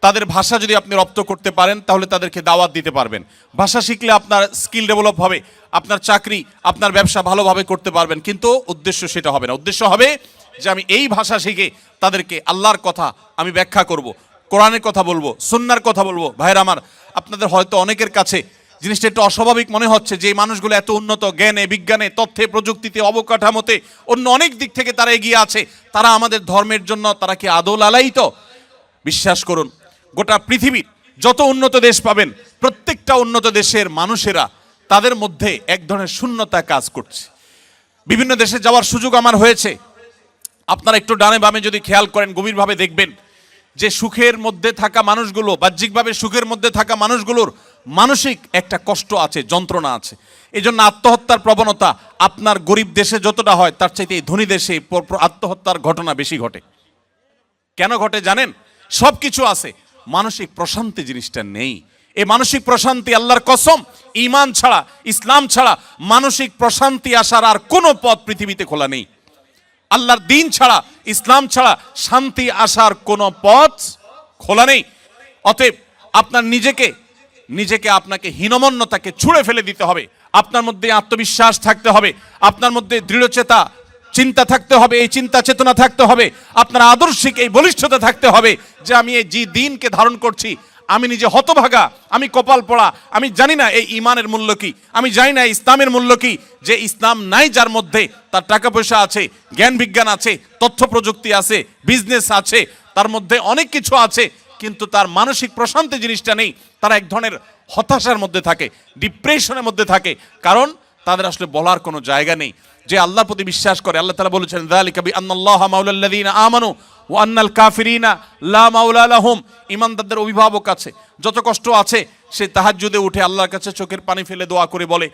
তাদের ভাষা যদি আপনি রপ্ত করতে পারেন তাহলে তাদেরকে দাওয়াত দিতে পারবেন। ভাষা শিখলে আপনার স্কিল ডেভেলপ হবে, আপনার চাকরি, আপনার ব্যবসা ভালোভাবে করতে পারবেন। কিন্তু উদ্দেশ্য সেটা হবে না। উদ্দেশ্য হবে যে আমি এই ভাষা শিখে তাদেরকে আল্লাহর কথা আমি ব্যাখ্যা করব, কোরআনের কথা বলবো, সুন্নাহর কথা বলবো। ভাইরা আমার, আপনাদের হয়তো অনেকের কাছে জিনিসটা একটু অস্বাভাবিক মনে হচ্ছে যে এই মানুষগুলো এত উন্নত জ্ঞানে, বিজ্ঞানে, তথ্যে, প্রযুক্তিতে, অবকাঠামোতে, অন্য অনেক দিক থেকে তারা এগিয়ে আছে, তারা আমাদের ধর্মের জন্য তারা কি আদৌ লালায়িত? বিশ্বাস করুন, গোটা পৃথিবীর যত উন্নত দেশ পাবেন, প্রত্যেকটা উন্নত দেশের মানুষেরা তাদের মধ্যে এক ধরনের শূন্যতা কাজ করছে। বিভিন্ন দেশে যাওয়ার সুযোগ আমার হয়েছে। আপনারা একটু ডানে বামে যদি খেয়াল করেন, গভীরভাবে দেখবেন যে সুখের মধ্যে থাকা মানুষগুলো, বাহ্যিকভাবে সুখের মধ্যে থাকা মানুষগুলোর মানসিক একটা কষ্ট আছে, যন্ত্রণা আছে। এই জন্য আত্মহত্যার প্রবণতা আপনার গরিব দেশে যতটা হয় তার চাইতে এই ধনী দেশে আত্মহত্যার ঘটনা বেশি ঘটে। কেন ঘটে জানেন? সব কিছু আছে, মানসিক প্রশান্তি জিনিসটা নেই। এই মানসিক প্রশান্তি, আল্লাহর কসম, ঈমান ছাড়া, ইসলাম ছাড়া মানসিক প্রশান্তি আসার আর কোনো পথ পৃথিবীতে খোলা নেই। আল্লাহর দ্বীন ছাড়া, ইসলাম ছাড়া শান্তি আসার কোনো পথ খোলা নেই। অতএব আপনার নিজেকে আপনাকে হীনমন্যতাকে ছুঁড়ে ফেলে দিতে হবে। আপনার মধ্যে আত্মবিশ্বাস থাকতে হবে, আপনার মধ্যে দৃঢ়চেতা চিন্তা থাকতে হবে, এই চিন্তা চেতনা থাকতে হবে, আপনার আদর্শিক এই বলিষ্ঠতা থাকতে হবে যে আমি এই যে দ্বীনকে ধারণ করছি, আমি নিজে হতভাগা, আমি কপাল পড়া, আমি জানি না এই ঈমানের মূল্য কি, আমি জানি না ইসলামের মূল্য কি। যে ইসলাম নাই যার মধ্যে, তার টাকা পয়সা আছে, জ্ঞান বিজ্ঞান আছে, তথ্য প্রযুক্তি আছে, বিজনেস আছে, তার মধ্যে অনেক কিছু আছে, কিন্তু তার মানসিক প্রশান্তি জিনিসটা নেই। তারা এক ধরনের হতাশার মধ্যে থাকে, ডিপ্রেশনের মধ্যে থাকে, কারণ তাদের আসলে বলার কোনো জায়গা নেই। যে আল্লাহর প্রতি বিশ্বাস করে, আল্লাহ তাআলা বলেছেন যালিকা বিআন্নাল্লাহা মাওলাল্লাযীনা আমানু ওয়া আন্নাল কাফিরিনা লা মাওলা লাহুম। ঈমানদারদের অভিভাবক আছে, যত কষ্ট আছে সে তাহাজ্জুদে উঠে আল্লাহর কাছে চোখের পানি ফেলে দোয়া করে বলে,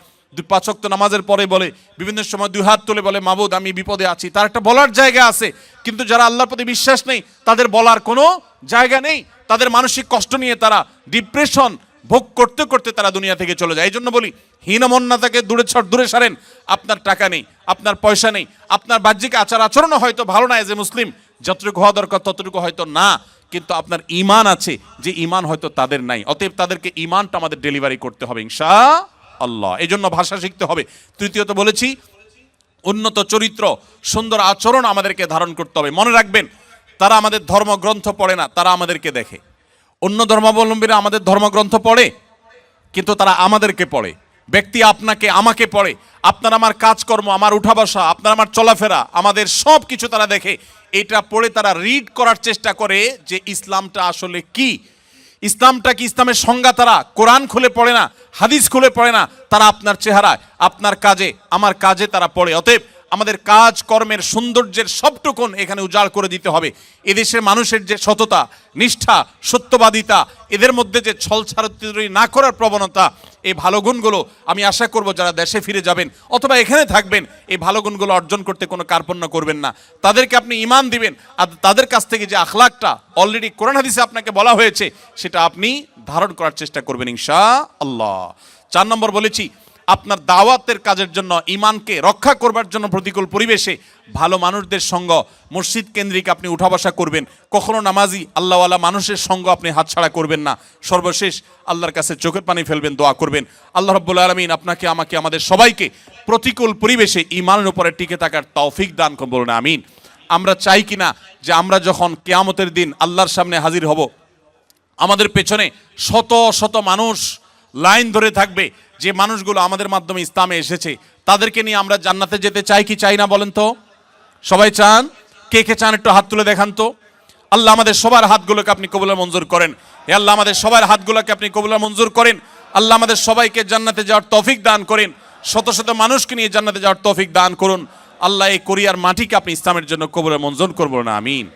5 ওয়াক্ত নামাজের পরে বলে, বিভিন্ন সময় 2 হাত তুলে বলে, মাবুদ আমি বিপদে আছি। তার একটা বলার জায়গা আছে। কিন্তু যারা আল্লাহর প্রতি বিশ্বাস নেই তাদের বলার কোনো জায়গা নেই। তাদের মানসিক কষ্ট নিয়ে তারা ডিপ্রেশন ভোগ করতে করতে তারা দুনিয়া থেকে চলে যায়। এই জন্য বলি, হীনমন্যতাকে দূরে সারেন। আপনার টাকা নেই, আপনার পয়সা নেই, আপনার বাহ্যিক আচার আচরণও হয়তো ভালো না, এজ এ মুসলিম যতটুকু হওয়া দরকার ততটুকু হয়তো না, কিন্তু আপনার ঈমান আছে, যে ঈমান হয়তো তাদের নাই। অতএব তাদেরকে ঈমানটা আমাদের ডেলিভারি করতে হবে ইনশাআল্লাহ। এই জন্য ভাষা শিখতে হবে। তৃতীয়ত বলেছি, উন্নত চরিত্র, সুন্দর আচরণ আমাদেরকে ধারণ করতে হবে। মনে রাখবেন, তারা আমাদের ধর্মগ্রন্থ পড়ে না, তারা আমাদেরকে দেখে। অন্য ধর্মাবলম্বীরা আমাদের ধর্মগ্রন্থ পড়ে, কিন্তু তারা আমাদেরকে পড়ে। ব্যক্তি আপনাকে আমাকে পড়ে, আপনার আমার কাজকর্ম, আমার উঠা বসা, আপনার আমার চলাফেরা, আমাদের সব কিছু তারা দেখে। এটা পড়ে তারা রিড করার চেষ্টা করে যে ইসলামটা আসলে কি, ইসলামটা কি, ইসলামের সংজ্ঞা তারা কোরআন খুলে পড়ে না, হাদিস খুলে পড়ে না, তারা আপনার চেহারায়, আপনার কাজে, আমার কাজে তারা পড়ে। অতএব আমাদের কাজ কর্মের সৌন্দর্যের সবটুকুন এখানে উজাড় করে দিতে হবে। এদেশের মানুষের যে সততা, নিষ্ঠা, সত্যবাদিতা, এদের মধ্যে যে ছলছাড়াছাড়ি না করার প্রবণতা, এই ভালো গুণগুলো আমি আশা করব যারা দেশে ফিরে যাবেন অথবা এখানে থাকবেন, এই ভালো গুণগুলো অর্জন করতে কোনো কার্পণ্য করবেন না। তাদেরকে আপনি ঈমান দিবেন, আর তাদের কাছ থেকে যে আখলাকটা অলরেডি কোরআন হাদিসে আপনাকে বলা হয়েছে সেটা আপনি ধারণ করার চেষ্টা করবেন ইনশাআল্লাহ। 4 নম্বর বলেছি, আপনার দাওয়াতের কাজের জন্য, ঈমানকে রক্ষা করবার জন্য প্রতিকূল পরিবেশে ভালো মানুষদের সঙ্গ, মসজিদ কেন্দ্রিক আপনি উঠা বসা করবেন। কখনো নামাজি আল্লাহওয়ালা মানুষের সঙ্গ আপনি হাতছাড়া করবেন না। সর্বশেষ আল্লাহর কাছে চোখের পানি ফেলবেন, দোয়া করবেন আল্লাহ রাব্বুল আলামিন আপনাকে, আমাকে, আমাদের সবাইকে প্রতিকূল পরিবেশে ঈমানের উপরে টিকে থাকার তৌফিক দান করুন, বলুন আমিন। আমরা চাই কিনা যে আমরা যখন কিয়ামতের দিন আল্লাহর সামনে হাজির হব, আমাদের পেছনে শত শত মানুষ লাইন ধরে থাকবে, যে মানুষগুলো আমাদের মাধ্যমে ইসলামে এসেছে, তাদেরকে নিয়ে আমরা জান্নাতে যেতে চাই কি চাই না বলেন তো? সবাই চান? কে কে চান একটু হাত তুলে দেখান তো। আল্লাহ আমাদের সবার হাতগুলোকে আপনি কবুল মঞ্জুর করেন। হে আল্লাহ, আমাদের সবার হাতগুলোকে আপনি কবুল মঞ্জুর করেন। আল্লাহ আমাদের সবাইকে জান্নাতে যাওয়ার তৌফিক দান করেন। শত শত মানুষকে নিয়ে জান্নাতে যাওয়ার তৌফিক দান করুন। আল্লাহ এই কোরিয়ার মাটিকে আপনি ইসলামের জন্য কবুল মঞ্জুর করবেন, আমিন।